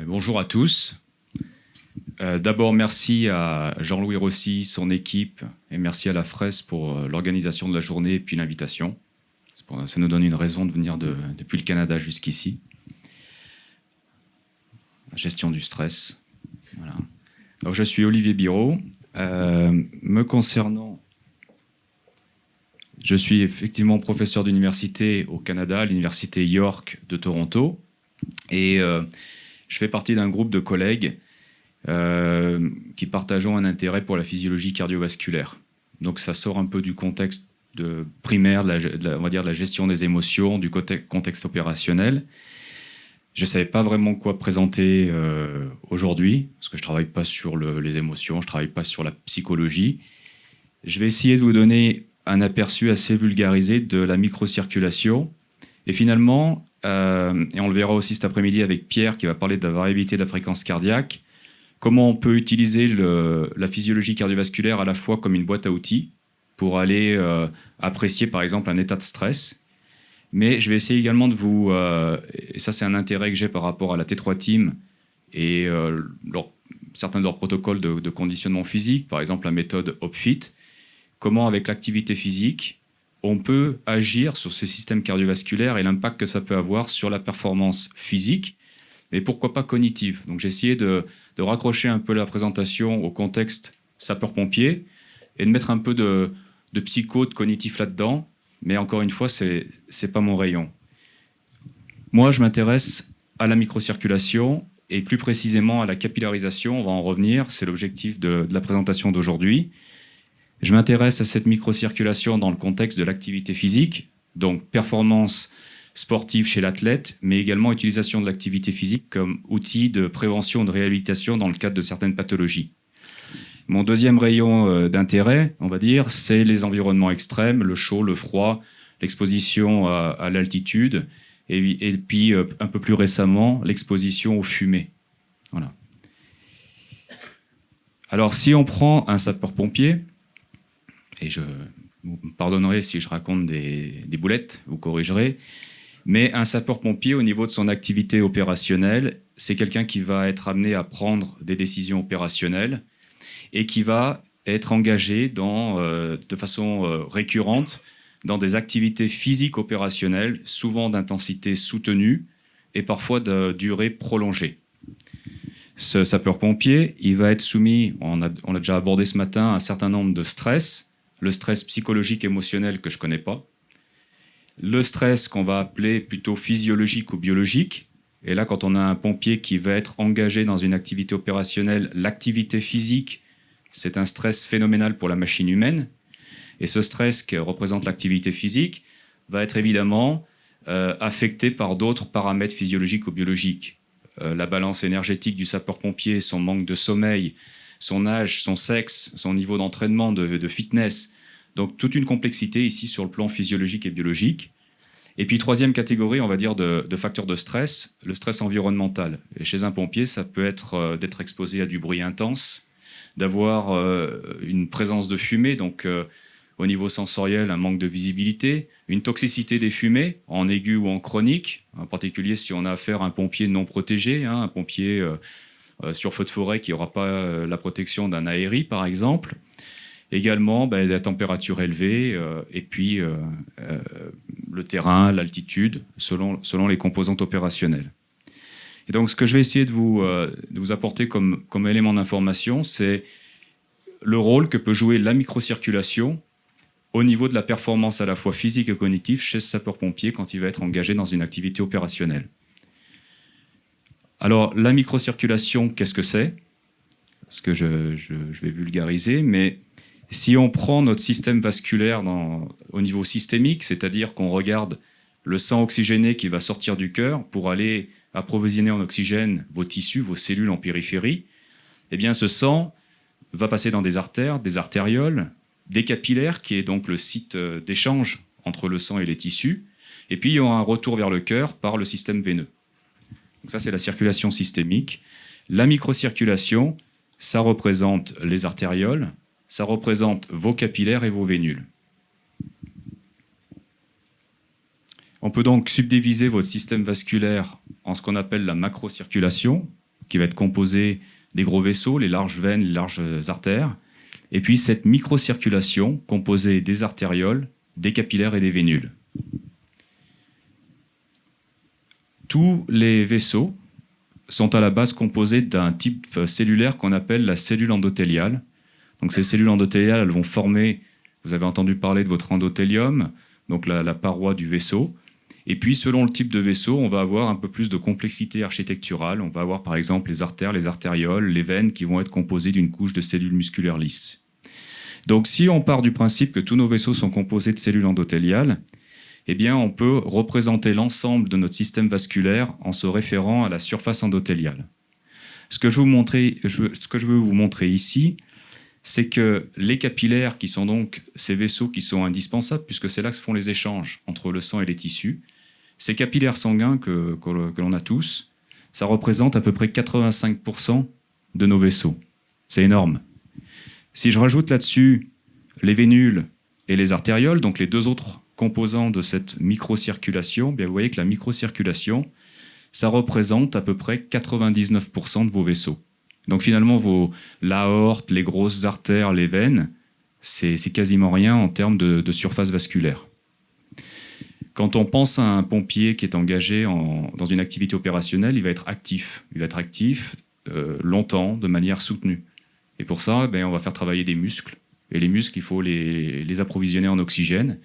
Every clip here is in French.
Bonjour à tous. D'abord, merci à Jean-Louis Rossi, son équipe, et merci à la FRES pour l'organisation de la journée et puis l'invitation. Ça nous donne une raison de venir depuis le Canada jusqu'ici. Gestion du stress. Voilà. Donc, je suis Olivier Biraud. Me concernant, je suis effectivement professeur d'université au Canada, à l'université York de Toronto. Et je fais partie d'un groupe de collègues qui partageons un intérêt pour la physiologie cardiovasculaire. Donc ça sort un peu du contexte primaire, on va dire de la gestion des émotions, du contexte opérationnel. Je ne savais pas vraiment quoi présenter aujourd'hui, parce que je ne travaille pas sur les émotions, je ne travaille pas sur la psychologie. Je vais essayer de vous donner un aperçu assez vulgarisé de la microcirculation. Et finalement, et on le verra aussi cet après-midi avec Pierre qui va parler de la variabilité de la fréquence cardiaque, comment on peut utiliser la physiologie cardiovasculaire à la fois comme une boîte à outils pour aller apprécier par exemple un état de stress. Mais je vais essayer également de vous, et ça c'est un intérêt que j'ai par rapport à la T3 Team et certains de leurs protocoles de conditionnement physique, par exemple la méthode HopFit, comment avec l'activité physique, on peut agir sur ce système cardiovasculaire et l'impact que ça peut avoir sur la performance physique, mais pourquoi pas cognitive. Donc j'ai essayé de raccrocher un peu la présentation au contexte sapeur-pompier et de mettre un peu de psycho, de cognitif là-dedans, mais encore une fois, c'est pas mon rayon. Moi, je m'intéresse à la microcirculation et plus précisément à la capillarisation, on va en revenir, c'est l'objectif de la présentation d'aujourd'hui. Je m'intéresse à cette microcirculation dans le contexte de l'activité physique, donc performance sportive chez l'athlète, mais également utilisation de l'activité physique comme outil de prévention et de réhabilitation dans le cadre de certaines pathologies. Mon deuxième rayon d'intérêt, on va dire, c'est les environnements extrêmes, le chaud, le froid, l'exposition à l'altitude, et puis un peu plus récemment, l'exposition aux fumées. Voilà. Alors si on prend un sapeur-pompier, et vous me pardonnerez si je raconte des boulettes, vous corrigerez, mais un sapeur-pompier, au niveau de son activité opérationnelle, c'est quelqu'un qui va être amené à prendre des décisions opérationnelles et qui va être engagé de façon récurrente dans des activités physiques opérationnelles, souvent d'intensité soutenue et parfois de durée prolongée. Ce sapeur-pompier, il va être soumis, on a déjà abordé ce matin, à un certain nombre de stress, le stress psychologique émotionnel que je ne connais pas, le stress qu'on va appeler plutôt physiologique ou biologique. Et là, quand on a un pompier qui va être engagé dans une activité opérationnelle, l'activité physique, c'est un stress phénoménal pour la machine humaine. Et ce stress que représente l'activité physique va être évidemment affecté par d'autres paramètres physiologiques ou biologiques. La balance énergétique du sapeur-pompier, son manque de sommeil, son âge, son sexe, son niveau d'entraînement, de fitness. Donc toute une complexité ici sur le plan physiologique et biologique. Et puis troisième catégorie, on va dire, de facteurs de stress, le stress environnemental. Et chez un pompier, ça peut être d'être exposé à du bruit intense, d'avoir une présence de fumée, donc au niveau sensoriel, un manque de visibilité, une toxicité des fumées, en aigu ou en chronique, en particulier si on a affaire à un pompier non protégé, un pompier sur feu de forêt qui n'aura pas la protection d'un aéri, par exemple. Également, la température élevée et puis le terrain, l'altitude, selon les composantes opérationnelles. Et donc, ce que je vais essayer de vous apporter comme élément d'information, c'est le rôle que peut jouer la microcirculation au niveau de la performance à la fois physique et cognitive chez ce sapeur-pompier quand il va être engagé dans une activité opérationnelle. Alors, la microcirculation, qu'est-ce que c'est ? Parce que je vais vulgariser, mais si on prend notre système vasculaire au niveau systémique, c'est-à-dire qu'on regarde le sang oxygéné qui va sortir du cœur pour aller approvisionner en oxygène vos tissus, vos cellules en périphérie, eh bien ce sang va passer dans des artères, des artérioles, des capillaires, qui est donc le site d'échange entre le sang et les tissus, et puis il y aura un retour vers le cœur par le système veineux. Donc ça, c'est la circulation systémique. La microcirculation, ça représente les artérioles, ça représente vos capillaires et vos vénules. On peut donc subdiviser votre système vasculaire en ce qu'on appelle la macrocirculation, qui va être composé des gros vaisseaux, les larges veines, les larges artères, et puis cette microcirculation composée des artérioles, des capillaires et des vénules. Tous les vaisseaux sont à la base composés d'un type cellulaire qu'on appelle la cellule endothéliale. Donc ces cellules endothéliales, elles vont former, vous avez entendu parler de votre endothélium, donc la paroi du vaisseau. Et puis selon le type de vaisseau, on va avoir un peu plus de complexité architecturale. On va avoir par exemple les artères, les artérioles, les veines qui vont être composées d'une couche de cellules musculaires lisses. Donc si on part du principe que tous nos vaisseaux sont composés de cellules endothéliales, eh bien, on peut représenter l'ensemble de notre système vasculaire en se référant à la surface endothéliale. Ce que je veux vous montrer ici, c'est que les capillaires, qui sont donc ces vaisseaux qui sont indispensables, puisque c'est là que se font les échanges entre le sang et les tissus, ces capillaires sanguins que l'on a tous, ça représente à peu près 85% de nos vaisseaux. C'est énorme. Si je rajoute là-dessus les vénules et les artérioles, donc les deux autres composants de cette microcirculation, bien vous voyez que la microcirculation, ça représente à peu près 99% de vos vaisseaux. Donc finalement, l'aorte, les grosses artères, les veines, c'est quasiment rien en termes de surface vasculaire. Quand on pense à un pompier qui est engagé dans une activité opérationnelle, il va être actif. Il va être actif longtemps, de manière soutenue. Et pour ça, on va faire travailler des muscles. Et les muscles, il faut les approvisionner en oxygène.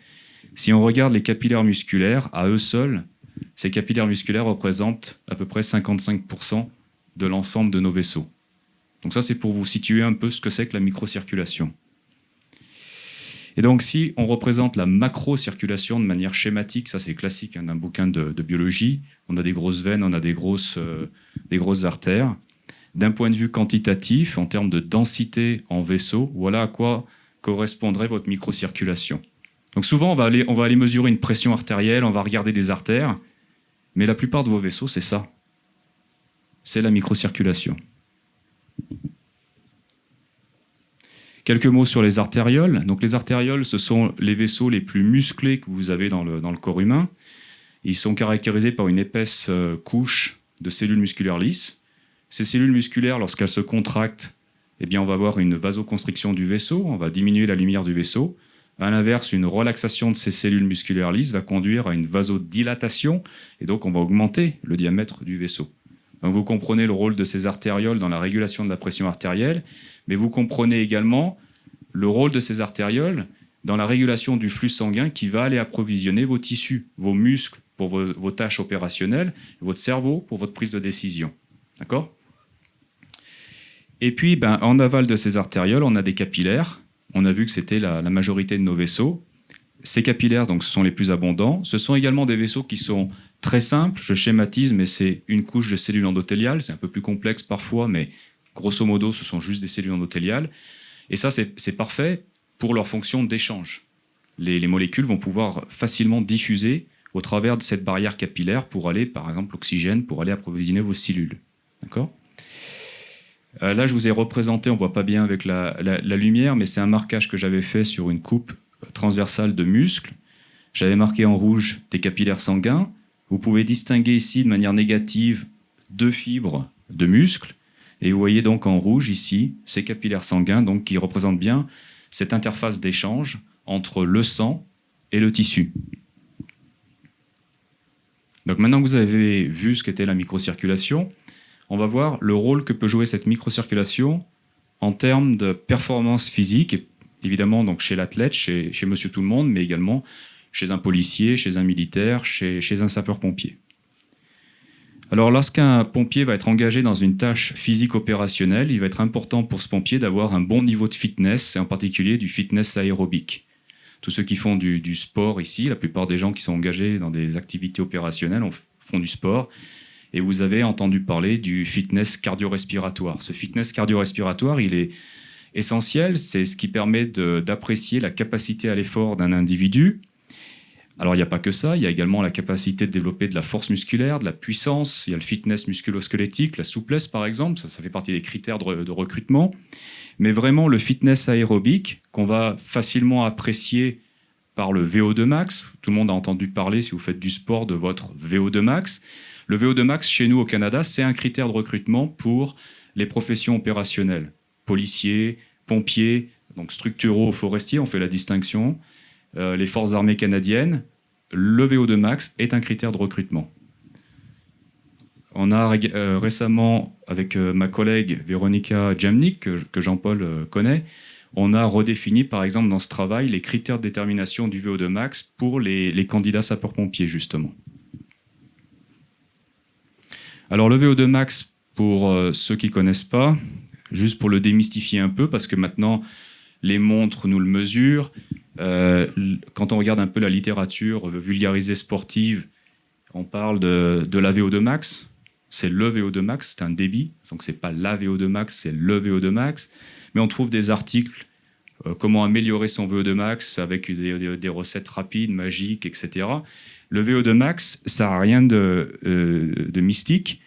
Si on regarde les capillaires musculaires, à eux seuls, ces capillaires musculaires représentent à peu près 55% de l'ensemble de nos vaisseaux. Donc ça, c'est pour vous situer un peu ce que c'est que la microcirculation. Et donc si on représente la macrocirculation de manière schématique, ça c'est classique d'un bouquin de biologie, on a des grosses veines, on a des grosses artères. D'un point de vue quantitatif, en termes de densité en vaisseau, voilà à quoi correspondrait votre microcirculation. Donc souvent, on va aller mesurer une pression artérielle, on va regarder des artères, mais la plupart de vos vaisseaux, c'est ça. C'est la microcirculation. Quelques mots sur les artérioles. Donc les artérioles, ce sont les vaisseaux les plus musclés que vous avez dans le corps humain. Ils sont caractérisés par une épaisse couche de cellules musculaires lisses. Ces cellules musculaires, lorsqu'elles se contractent, eh bien, on va avoir une vasoconstriction du vaisseau, on va diminuer la lumière du vaisseau. À l'inverse, une relaxation de ces cellules musculaires lisses va conduire à une vasodilatation, et donc on va augmenter le diamètre du vaisseau. Donc vous comprenez le rôle de ces artérioles dans la régulation de la pression artérielle, mais vous comprenez également le rôle de ces artérioles dans la régulation du flux sanguin qui va aller approvisionner vos tissus, vos muscles pour vos tâches opérationnelles, votre cerveau pour votre prise de décision. D'accord ? Et puis, en aval de ces artérioles, on a des capillaires. On a vu que c'était la majorité de nos vaisseaux. Ces capillaires, donc, ce sont les plus abondants. Ce sont également des vaisseaux qui sont très simples. Je schématise, mais c'est une couche de cellules endothéliales. C'est un peu plus complexe parfois, mais grosso modo, ce sont juste des cellules endothéliales. Et ça, c'est parfait pour leur fonction d'échange. Les molécules vont pouvoir facilement diffuser au travers de cette barrière capillaire pour aller, par exemple, l'oxygène, pour aller approvisionner vos cellules. D'accord ? Là, je vous ai représenté, on ne voit pas bien avec la lumière, mais c'est un marquage que j'avais fait sur une coupe transversale de muscles. J'avais marqué en rouge des capillaires sanguins. Vous pouvez distinguer ici de manière négative 2 fibres de muscles. Et vous voyez donc en rouge ici ces capillaires sanguins donc, qui représentent bien cette interface d'échange entre le sang et le tissu. Donc maintenant que vous avez vu ce qu'était la microcirculation, on va voir le rôle que peut jouer cette microcirculation en termes de performance physique, et évidemment donc chez l'athlète, chez monsieur tout le monde, mais également chez un policier, chez un militaire, chez un sapeur-pompier. Alors lorsqu'un pompier va être engagé dans une tâche physique opérationnelle, il va être important pour ce pompier d'avoir un bon niveau de fitness, et en particulier du fitness aérobique. Tous ceux qui font du sport ici, la plupart des gens qui sont engagés dans des activités opérationnelles font du sport. Et vous avez entendu parler du fitness cardio-respiratoire. Ce fitness cardio-respiratoire, il est essentiel. C'est ce qui permet d'apprécier la capacité à l'effort d'un individu. Alors, il n'y a pas que ça. Il y a également la capacité de développer de la force musculaire, de la puissance. Il y a le fitness musculo-squelettique, la souplesse, par exemple. Ça fait partie des critères de recrutement. Mais vraiment, le fitness aérobique, qu'on va facilement apprécier par le VO2 max. Tout le monde a entendu parler, si vous faites du sport, de votre VO2 max. Le VO2 max, chez nous au Canada, c'est un critère de recrutement pour les professions opérationnelles. Policiers, pompiers, donc structuraux, forestiers, on fait la distinction. Les forces armées canadiennes, le VO2 max est un critère de recrutement. On a récemment, avec ma collègue Véronica Jamnik, que Jean-Paul connaît, on a redéfini, par exemple, dans ce travail, les critères de détermination du VO2 max pour les candidats sapeurs-pompiers, justement. Alors, le VO2 max, pour ceux qui ne connaissent pas, juste pour le démystifier un peu, parce que maintenant, les montres nous le mesurent. Quand on regarde un peu la littérature vulgarisée sportive, on parle de la VO2 max. C'est le VO2 max, c'est un débit. Donc, ce n'est pas la VO2 max, c'est le VO2 max. Mais on trouve des articles, comment améliorer son VO2 max avec des recettes rapides, magiques, etc. Le VO2 max, ça n'a rien de mystique.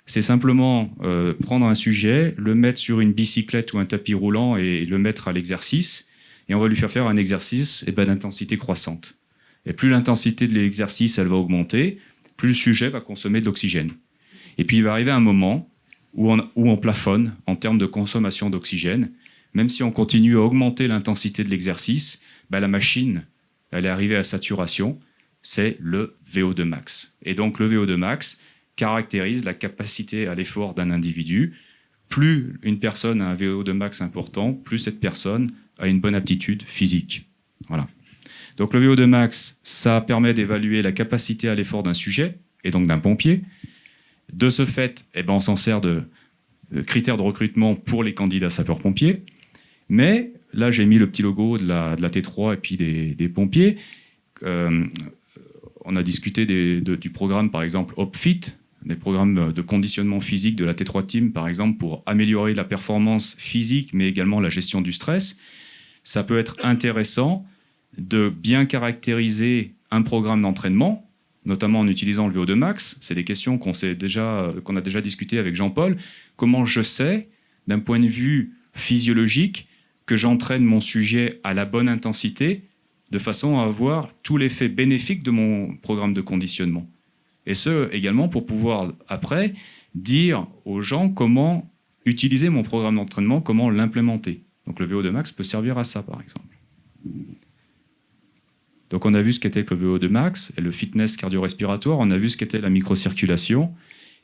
C'est simplement prendre un sujet, le mettre sur une bicyclette ou un tapis roulant et le mettre à l'exercice. Et on va lui faire un exercice d'intensité croissante. Et plus l'intensité de l'exercice elle va augmenter, plus le sujet va consommer de l'oxygène. Et puis il va arriver un moment où on plafonne en termes de consommation d'oxygène. Même si on continue à augmenter l'intensité de l'exercice, la machine elle est arrivée à saturation. C'est le VO2 max. Et donc le VO2 max caractérise la capacité à l'effort d'un individu. Plus une personne a un VO2 max important, plus cette personne a une bonne aptitude physique. Voilà. Donc le VO2 max, ça permet d'évaluer la capacité à l'effort d'un sujet, et donc d'un pompier. De ce fait, on s'en sert de critères de recrutement pour les candidats sapeurs-pompiers. Mais là, j'ai mis le petit logo de la T3 et puis des pompiers. On a discuté du programme, par exemple, HopFit, des programmes de conditionnement physique de la T3 Team, par exemple, pour améliorer la performance physique, mais également la gestion du stress. Ça peut être intéressant de bien caractériser un programme d'entraînement, notamment en utilisant le VO2 max. C'est des questions qu'on a déjà discutées avec Jean-Paul. Comment je sais, d'un point de vue physiologique, que j'entraîne mon sujet à la bonne intensité, de façon à avoir tout l'effet bénéfique de mon programme de conditionnement. Et ce, également, pour pouvoir, après, dire aux gens comment utiliser mon programme d'entraînement, comment l'implémenter. Donc le VO2 max peut servir à ça, par exemple. Donc on a vu ce qu'était le VO2 max et le fitness cardio-respiratoire, on a vu ce qu'était la microcirculation.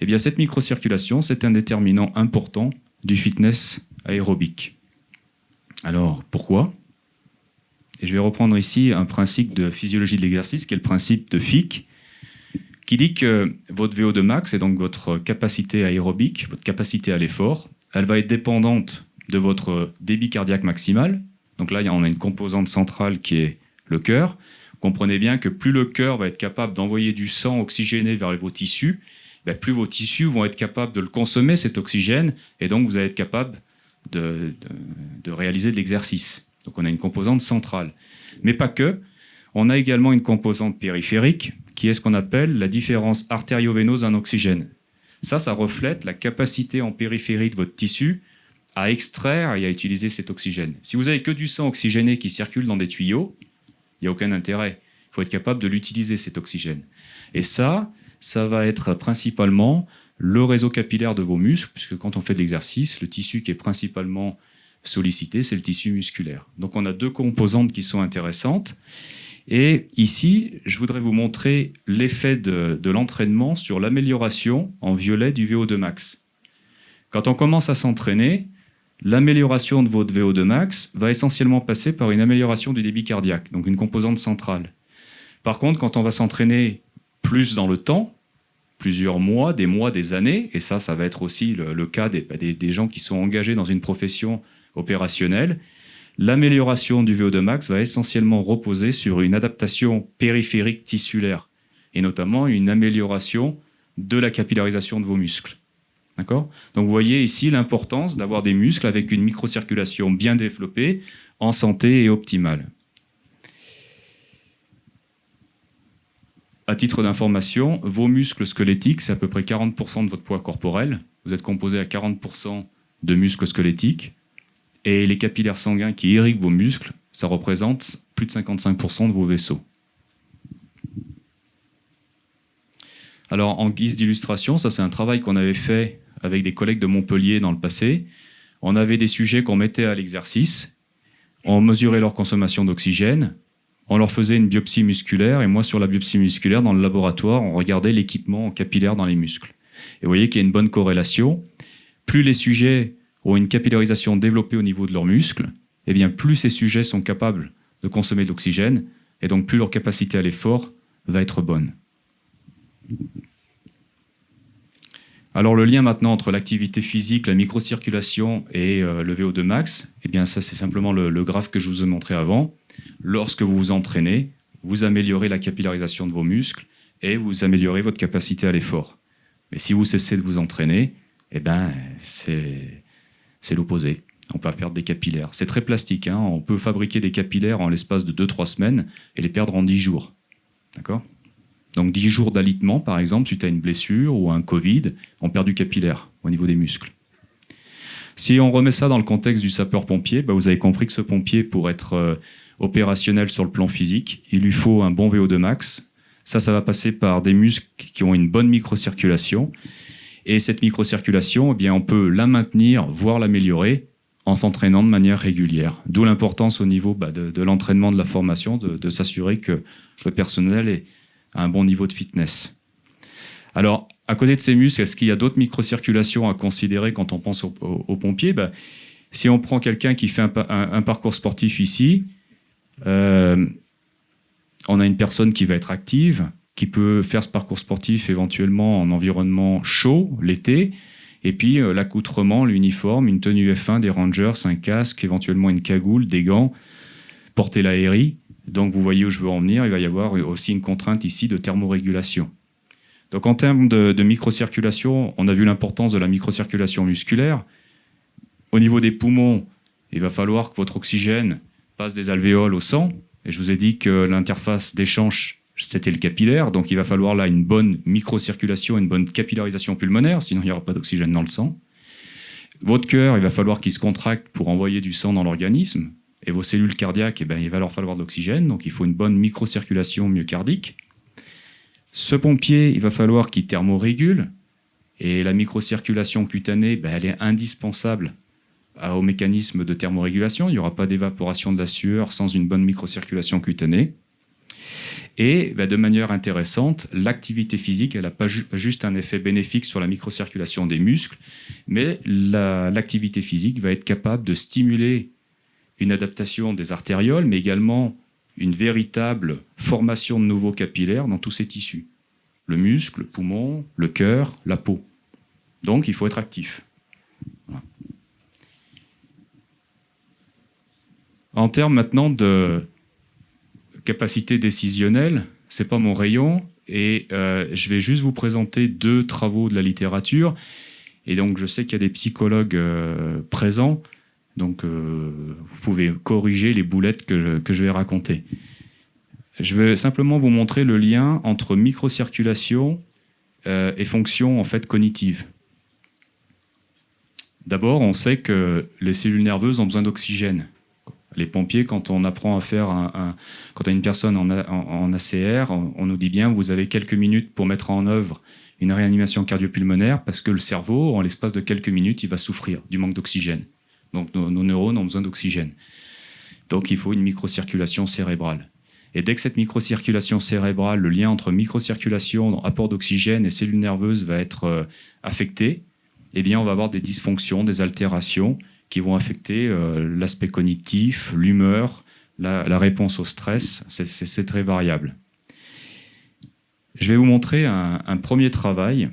Eh bien, cette microcirculation, c'est un déterminant important du fitness aérobique. Alors, pourquoi ? Et je vais reprendre ici un principe de physiologie de l'exercice, qui est le principe de Fick, qui dit que votre VO2 max, et donc votre capacité aérobique, votre capacité à l'effort, elle va être dépendante de votre débit cardiaque maximal. Donc là, on a une composante centrale qui est le cœur. Comprenez bien que plus le cœur va être capable d'envoyer du sang oxygéné vers vos tissus, plus vos tissus vont être capables de le consommer, cet oxygène, et donc vous allez être capable de réaliser de l'exercice. Donc on a une composante centrale. Mais pas que. On a également une composante périphérique qui est ce qu'on appelle la différence artério-veineuse en oxygène. Ça reflète la capacité en périphérie de votre tissu à extraire et à utiliser cet oxygène. Si vous avez que du sang oxygéné qui circule dans des tuyaux, il n'y a aucun intérêt. Il faut être capable de l'utiliser, cet oxygène. Et ça va être principalement le réseau capillaire de vos muscles, puisque quand on fait de l'exercice, le tissu qui est principalement sollicité, c'est le tissu musculaire. Donc on a deux composantes qui sont intéressantes. Et ici, je voudrais vous montrer l'effet de l'entraînement sur l'amélioration en violet du VO2 max. Quand on commence à s'entraîner, l'amélioration de votre VO2 max va essentiellement passer par une amélioration du débit cardiaque, donc une composante centrale. Par contre, quand on va s'entraîner plus dans le temps, plusieurs mois, des années, et ça va être aussi le cas des gens qui sont engagés dans une profession opérationnelle, l'amélioration du VO2 max va essentiellement reposer sur une adaptation périphérique tissulaire, et notamment une amélioration de la capillarisation de vos muscles. D'accord ? Donc vous voyez ici l'importance d'avoir des muscles avec une microcirculation bien développée, en santé et optimale. À titre d'information, vos muscles squelettiques, c'est à peu près 40% de votre poids corporel. Vous êtes composé à 40% de muscles squelettiques. Et les capillaires sanguins qui irriguent vos muscles, ça représente plus de 55% de vos vaisseaux. Alors, en guise d'illustration, ça c'est un travail qu'on avait fait avec des collègues de Montpellier dans le passé. On avait des sujets qu'on mettait à l'exercice, on mesurait leur consommation d'oxygène, on leur faisait une biopsie musculaire, et moi sur la biopsie musculaire, dans le laboratoire, on regardait l'équipement capillaire dans les muscles. Et vous voyez qu'il y a une bonne corrélation. Plus les sujets ont une capillarisation développée au niveau de leurs muscles, eh bien plus ces sujets sont capables de consommer de l'oxygène, et donc plus leur capacité à l'effort va être bonne. Alors le lien maintenant entre l'activité physique, la microcirculation et le VO2 max, eh bien ça c'est simplement le graphe que je vous ai montré avant. Lorsque vous vous entraînez, vous améliorez la capillarisation de vos muscles et vous améliorez votre capacité à l'effort. Mais si vous cessez de vous entraîner, eh ben c'est l'opposé. On peut perdre des capillaires. C'est très plastique, hein. On peut fabriquer des capillaires en l'espace de 2-3 semaines et les perdre en 10 jours. D'accord ? Donc 10 jours d'alitement, par exemple, suite à une blessure ou un Covid, on perd du capillaire au niveau des muscles. Si on remet ça dans le contexte du sapeur-pompier, vous avez compris que ce pompier, pour être opérationnel sur le plan physique, il lui faut un bon VO2 max. Ça va passer par des muscles qui ont une bonne microcirculation. Et cette microcirculation, eh bien, on peut la maintenir, voire l'améliorer, en s'entraînant de manière régulière. D'où l'importance au niveau de l'entraînement, de la formation, de s'assurer que le personnel à un bon niveau de fitness. Alors, à côté de ces muscles, est-ce qu'il y a d'autres microcirculations à considérer quand on pense aux pompiers ? Si on prend quelqu'un qui fait un parcours sportif ici, on a une personne qui va être active, qui peut faire ce parcours sportif éventuellement en environnement chaud, l'été, et puis l'accoutrement, l'uniforme, une tenue F1, des Rangers, un casque, éventuellement une cagoule, des gants, porter l'aérie. Donc vous voyez où je veux en venir, il va y avoir aussi une contrainte ici de thermorégulation. Donc en termes de microcirculation, on a vu l'importance de la microcirculation musculaire. Au niveau des poumons, il va falloir que votre oxygène passe des alvéoles au sang. Et je vous ai dit que l'interface d'échange, c'était le capillaire. Donc il va falloir là une bonne microcirculation, une bonne capillarisation pulmonaire, sinon il n'y aura pas d'oxygène dans le sang. Votre cœur, il va falloir qu'il se contracte pour envoyer du sang dans l'organisme. Et vos cellules cardiaques, il va leur falloir de l'oxygène, donc il faut une bonne microcirculation myocardique. Ce pompier, il va falloir qu'il thermorégule, et la microcirculation cutanée, elle est indispensable au mécanisme de thermorégulation. Il n'y aura pas d'évaporation de la sueur sans une bonne microcirculation cutanée. Et de manière intéressante, l'activité physique, elle n'a pas juste un effet bénéfique sur la microcirculation des muscles, mais l'activité physique va être capable de stimuler une adaptation des artérioles, mais également une véritable formation de nouveaux capillaires dans tous ces tissus. Le muscle, le poumon, le cœur, la peau. Donc, il faut être actif. Voilà. En termes maintenant de capacité décisionnelle, ce n'est pas mon rayon, et je vais juste vous présenter 2 travaux de la littérature. Et donc, je sais qu'il y a des psychologues présents. Donc, vous pouvez corriger les boulettes que je vais raconter. Je vais simplement vous montrer le lien entre microcirculation et fonction en fait cognitive. D'abord, on sait que les cellules nerveuses ont besoin d'oxygène. Les pompiers, quand on apprend à faire quand on a une personne en ACR, on nous dit bien vous avez quelques minutes pour mettre en œuvre une réanimation cardiopulmonaire parce que le cerveau, en l'espace de quelques minutes, il va souffrir du manque d'oxygène. Donc nos neurones ont besoin d'oxygène. Donc il faut une microcirculation cérébrale. Et dès que cette microcirculation cérébrale, le lien entre microcirculation, apport d'oxygène et cellules nerveuses va être affecté, eh bien on va avoir des dysfonctions, des altérations qui vont affecter l'aspect cognitif, l'humeur, la réponse au stress. C'est très variable. Je vais vous montrer un premier travail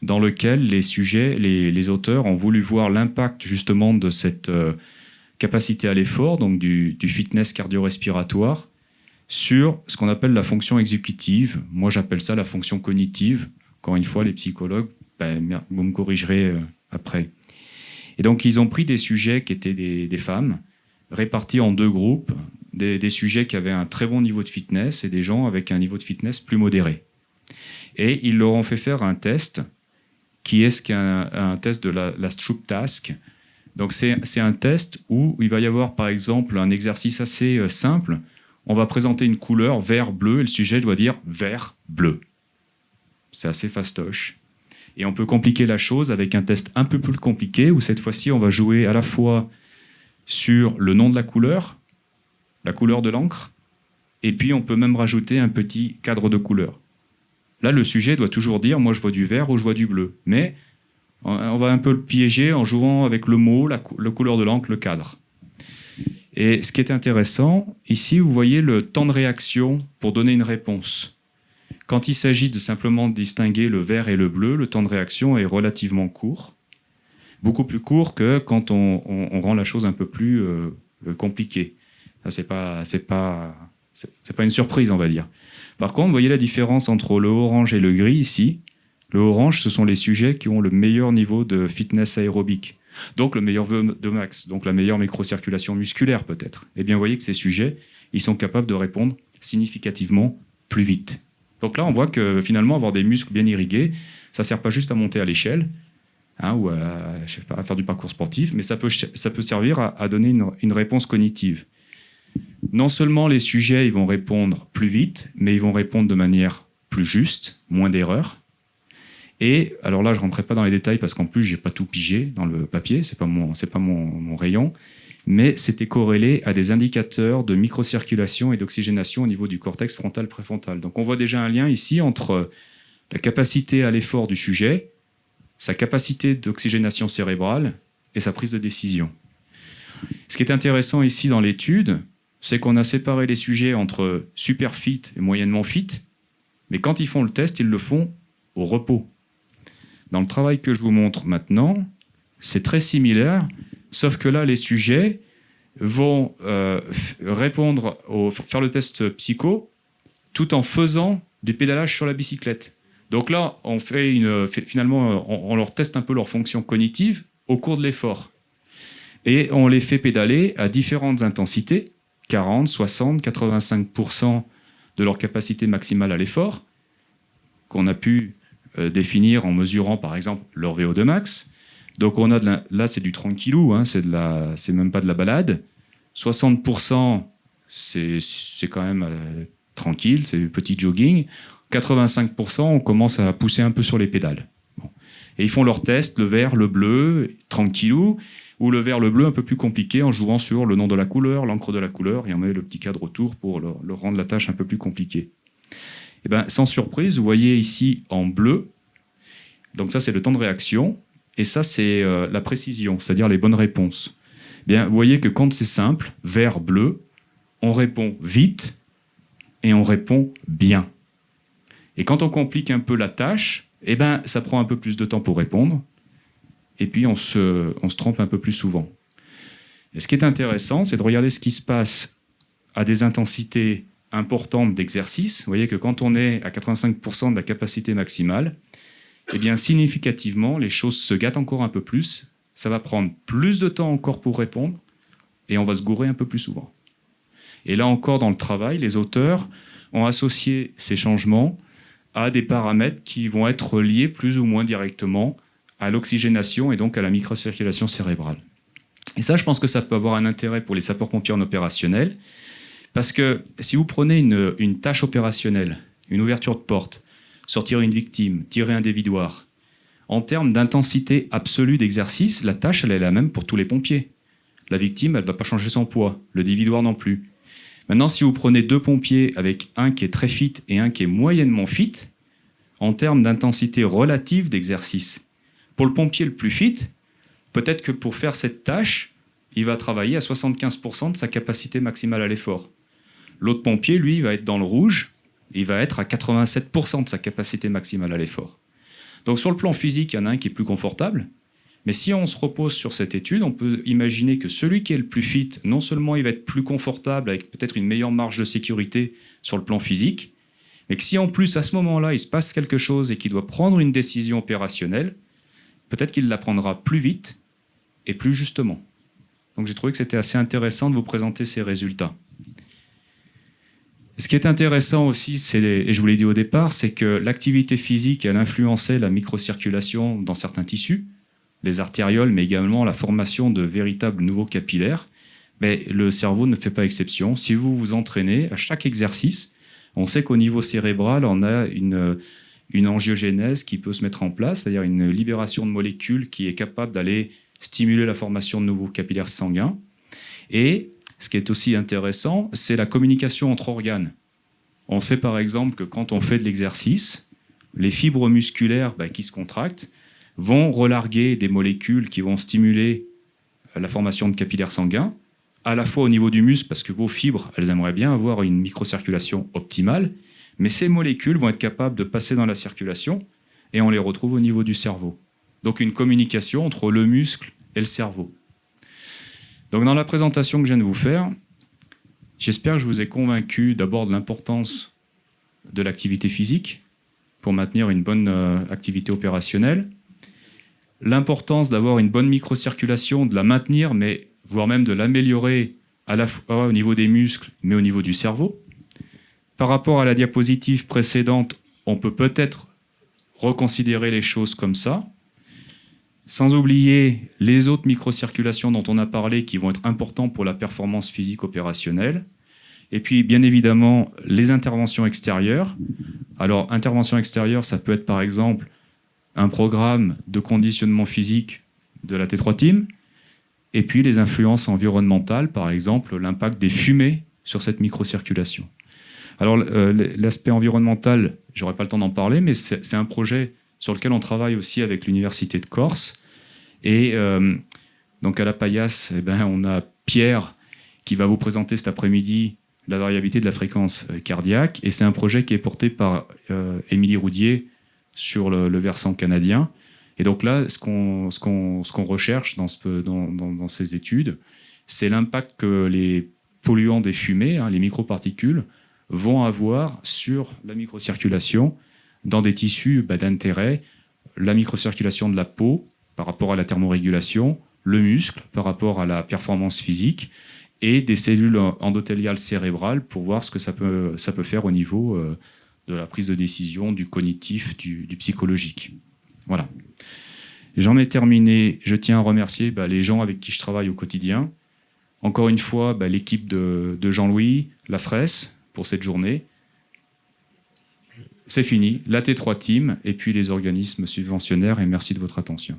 dans lequel les auteurs ont voulu voir l'impact justement de cette capacité à l'effort, donc du fitness cardio-respiratoire, sur ce qu'on appelle la fonction exécutive. Moi, j'appelle ça la fonction cognitive. Encore une fois, les psychologues, vous me corrigerez après. Et donc, ils ont pris des sujets qui étaient des femmes, répartis en 2 groupes, des sujets qui avaient un très bon niveau de fitness et des gens avec un niveau de fitness plus modéré. Et ils leur ont fait faire un test qui est un test de la Stroop Task. Donc c'est un test où il va y avoir par exemple un exercice assez simple. On va présenter une couleur vert-bleu et le sujet doit dire vert-bleu. c'est assez fastoche. Et on peut compliquer la chose avec un test un peu plus compliqué, où cette fois-ci, on va jouer à la fois sur le nom de la couleur de l'encre, et puis on peut même rajouter un petit cadre de couleur. Là, le sujet doit toujours dire, moi je vois du vert ou je vois du bleu. Mais on va un peu le piéger en jouant avec le mot, la couleur de l'encre, le cadre. Et ce qui est intéressant, ici, vous voyez le temps de réaction pour donner une réponse. Quand il s'agit de simplement distinguer le vert et le bleu, le temps de réaction est relativement court. Beaucoup plus court que quand on rend la chose un peu plus compliquée. Ça, c'est pas une surprise, on va dire. Par contre, vous voyez la différence entre le orange et le gris ici. Le orange, ce sont les sujets qui ont le meilleur niveau de fitness aérobique. Donc le meilleur VO2 max, donc la meilleure microcirculation musculaire peut-être. Eh bien, vous voyez que ces sujets, ils sont capables de répondre significativement plus vite. Donc là, on voit que finalement, avoir des muscles bien irrigués, ça ne sert pas juste à monter à l'échelle, ou à faire du parcours sportif, mais ça peut servir à donner une réponse cognitive. Non seulement les sujets ils vont répondre plus vite, mais ils vont répondre de manière plus juste, moins d'erreurs. Et alors là, je ne rentrerai pas dans les détails parce qu'en plus, je n'ai pas tout pigé dans le papier, ce n'est pas mon rayon, mais c'était corrélé à des indicateurs de microcirculation et d'oxygénation au niveau du cortex frontal préfrontal. Donc on voit déjà un lien ici entre la capacité à l'effort du sujet, sa capacité d'oxygénation cérébrale et sa prise de décision. Ce qui est intéressant ici dans l'étude, c'est qu'on a séparé les sujets entre super fit et moyennement fit, mais quand ils font le test, ils le font au repos. Dans le travail que je vous montre maintenant, c'est très similaire, sauf que là, les sujets vont faire le test psycho tout en faisant du pédalage sur la bicyclette. Donc là, finalement, on leur teste un peu leur fonction cognitive au cours de l'effort. Et on les fait pédaler à différentes intensités, 40, 60, 85% de leur capacité maximale à l'effort, qu'on a pu définir en mesurant par exemple leur VO2 max. Donc on a là c'est du tranquillou, c'est même pas de la balade. 60% c'est quand même tranquille, c'est du petit jogging. 85% on commence à pousser un peu sur les pédales. Bon. Et ils font leur test, le vert, le bleu, tranquillou, ou le vert, le bleu un peu plus compliqué en jouant sur le nom de la couleur, l'encre de la couleur, et on met le petit cadre autour pour leur rendre la tâche un peu plus compliquée. Et bien, sans surprise, vous voyez ici en bleu, donc ça c'est le temps de réaction, et ça c'est la précision, c'est-à-dire les bonnes réponses. Bien, vous voyez que quand c'est simple, vert, bleu, on répond vite et on répond bien. Et quand on complique un peu la tâche, eh ben, ça prend un peu plus de temps pour répondre, et puis on se trompe un peu plus souvent. Et ce qui est intéressant, c'est de regarder ce qui se passe à des intensités importante d'exercice. Vous voyez que quand on est à 85% de la capacité maximale, eh bien, significativement, les choses se gâtent encore un peu plus. Ça va prendre plus de temps encore pour répondre et on va se gourer un peu plus souvent. Et là encore, dans le travail, les auteurs ont associé ces changements à des paramètres qui vont être liés plus ou moins directement à l'oxygénation et donc à la microcirculation cérébrale. Et ça, je pense que ça peut avoir un intérêt pour les sapeurs-pompiers en opérationnel. Parce que si vous prenez une tâche opérationnelle, une ouverture de porte, sortir une victime, tirer un dévidoir, en termes d'intensité absolue d'exercice, la tâche elle est la même pour tous les pompiers. La victime, elle ne va pas changer son poids, le dévidoir non plus. Maintenant, si vous prenez deux pompiers avec un qui est très fit et un qui est moyennement fit, en termes d'intensité relative d'exercice, pour le pompier le plus fit, peut-être que pour faire cette tâche, il va travailler à 75% de sa capacité maximale à l'effort. L'autre pompier, lui, va être dans le rouge, il va être à 87% de sa capacité maximale à l'effort. Donc sur le plan physique, il y en a un qui est plus confortable, mais si on se repose sur cette étude, on peut imaginer que celui qui est le plus fit, non seulement il va être plus confortable, avec peut-être une meilleure marge de sécurité sur le plan physique, mais que si en plus à ce moment-là, il se passe quelque chose et qu'il doit prendre une décision opérationnelle, peut-être qu'il la prendra plus vite et plus justement. Donc j'ai trouvé que c'était assez intéressant de vous présenter ces résultats. Ce qui est intéressant aussi, et je vous l'ai dit au départ, c'est que l'activité physique, elle influençait la microcirculation dans certains tissus, les artérioles, mais également la formation de véritables nouveaux capillaires. Mais le cerveau ne fait pas exception. Si vous vous entraînez à chaque exercice, on sait qu'au niveau cérébral, on a une angiogénèse qui peut se mettre en place, c'est-à-dire une libération de molécules qui est capable d'aller stimuler la formation de nouveaux capillaires sanguins. Et ce qui est aussi intéressant, c'est la communication entre organes. On sait par exemple que quand on fait de l'exercice, les fibres musculaires qui se contractent vont relarguer des molécules qui vont stimuler la formation de capillaires sanguins, à la fois au niveau du muscle, parce que vos fibres, elles aimeraient bien avoir une microcirculation optimale, mais ces molécules vont être capables de passer dans la circulation et on les retrouve au niveau du cerveau. Donc une communication entre le muscle et le cerveau. Donc dans la présentation que je viens de vous faire, j'espère que je vous ai convaincu d'abord de l'importance de l'activité physique pour maintenir une bonne activité opérationnelle, l'importance d'avoir une bonne microcirculation, de la maintenir, mais voire même de l'améliorer à la fois au niveau des muscles, mais au niveau du cerveau. Par rapport à la diapositive précédente, on peut peut-être reconsidérer les choses comme ça, sans oublier les autres microcirculations dont on a parlé qui vont être importantes pour la performance physique opérationnelle. Et puis, bien évidemment, les interventions extérieures. Alors, intervention extérieure, ça peut être par exemple un programme de conditionnement physique de la T3 Team, et puis les influences environnementales, par exemple l'impact des fumées sur cette microcirculation. Alors, l'aspect environnemental, je n'aurai pas le temps d'en parler, mais c'est un projet sur lequel on travaille aussi avec l'Université de Corse. Et donc à la Paillasse, on a Pierre qui va vous présenter cet après-midi la variabilité de la fréquence cardiaque. Et c'est un projet qui est porté par Émilie Roudier sur le versant canadien. Et donc là, ce qu'on recherche dans ces études, c'est l'impact que les polluants des fumées, les microparticules, vont avoir sur la microcirculation dans des tissus d'intérêt, la microcirculation de la peau par rapport à la thermorégulation, le muscle par rapport à la performance physique et des cellules endothéliales cérébrales pour voir ce que ça peut faire au niveau de la prise de décision, du cognitif, du psychologique. Voilà. J'en ai terminé. Je tiens à remercier les gens avec qui je travaille au quotidien. Encore une fois, l'équipe de Jean-Louis Lafresse pour cette journée. C'est fini. La T3 Team et puis les organismes subventionnaires. Et merci de votre attention.